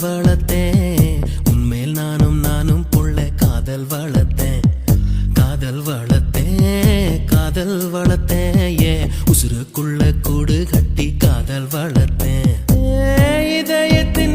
வளர்த்தேன் உன்மேல் நானும் புள்ள காதல் வளர்த்தேன் காதல் வளர்த்தேன் ஏ உசுருக்குள்ள கூடு கட்டி காதல் வளர்த்தேன் இதயத்தின்